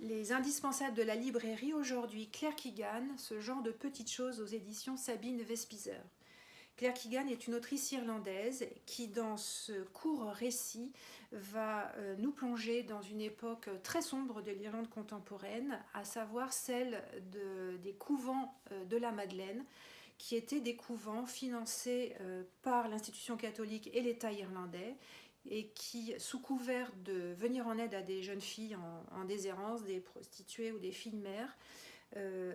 Les indispensables de la librairie aujourd'hui, Claire Keegan, ce genre de petites choses aux éditions Sabine Vespizer. Claire Keegan est une autrice irlandaise qui, dans ce court récit, va nous plonger dans une époque très sombre de l'Irlande contemporaine, à savoir celle des couvents de la Madeleine, qui étaient des couvents financés par l'institution catholique et l'État irlandais, et qui, sous couvert de venir en aide à des jeunes filles en déshérence, des prostituées ou des filles mères,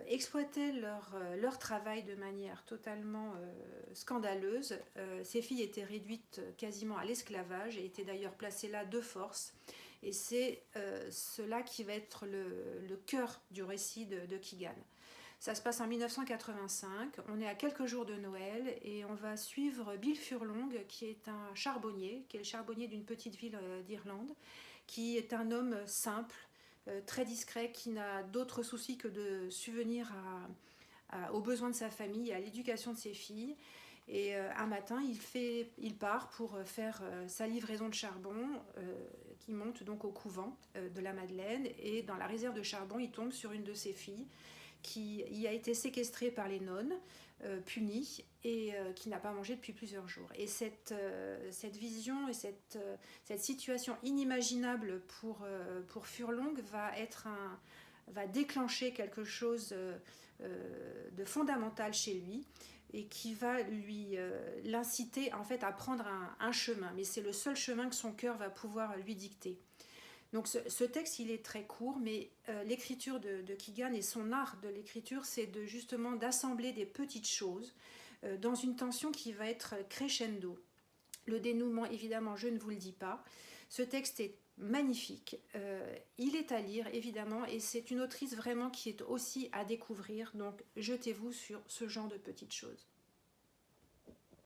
exploitaient leur travail de manière totalement scandaleuse. Ces filles étaient réduites quasiment à l'esclavage et étaient d'ailleurs placées là de force. Et c'est cela qui va être le cœur du récit de Keegan. Ça se passe en 1985, on est à quelques jours de Noël et on va suivre Bill Furlong, qui est un charbonnier, qui est le charbonnier d'une petite ville d'Irlande, qui est un homme simple, très discret, qui n'a d'autre souci que de subvenir aux besoins de sa famille et à l'éducation de ses filles. Et un matin, il part pour faire sa livraison de charbon, qui monte donc au couvent de la Madeleine. Et dans la réserve de charbon, il tombe sur une de ses filles qui y a été séquestrée par les nonnes, punie, et qui n'a pas mangé depuis plusieurs jours. Et cette vision et cette situation inimaginable pour Furlong va déclencher quelque chose de fondamental chez lui et qui va l'inciter en fait à prendre un chemin. Mais c'est le seul chemin que son cœur va pouvoir lui dicter. Donc ce texte, il est très court, mais l'écriture de Keegan et son art de l'écriture, c'est justement d'assembler des petites choses dans une tension qui va être crescendo. Le dénouement, évidemment, je ne vous le dis pas. Ce texte est magnifique. Il est à lire, évidemment, et c'est une autrice vraiment qui est aussi à découvrir. Donc jetez-vous sur ce genre de petites choses.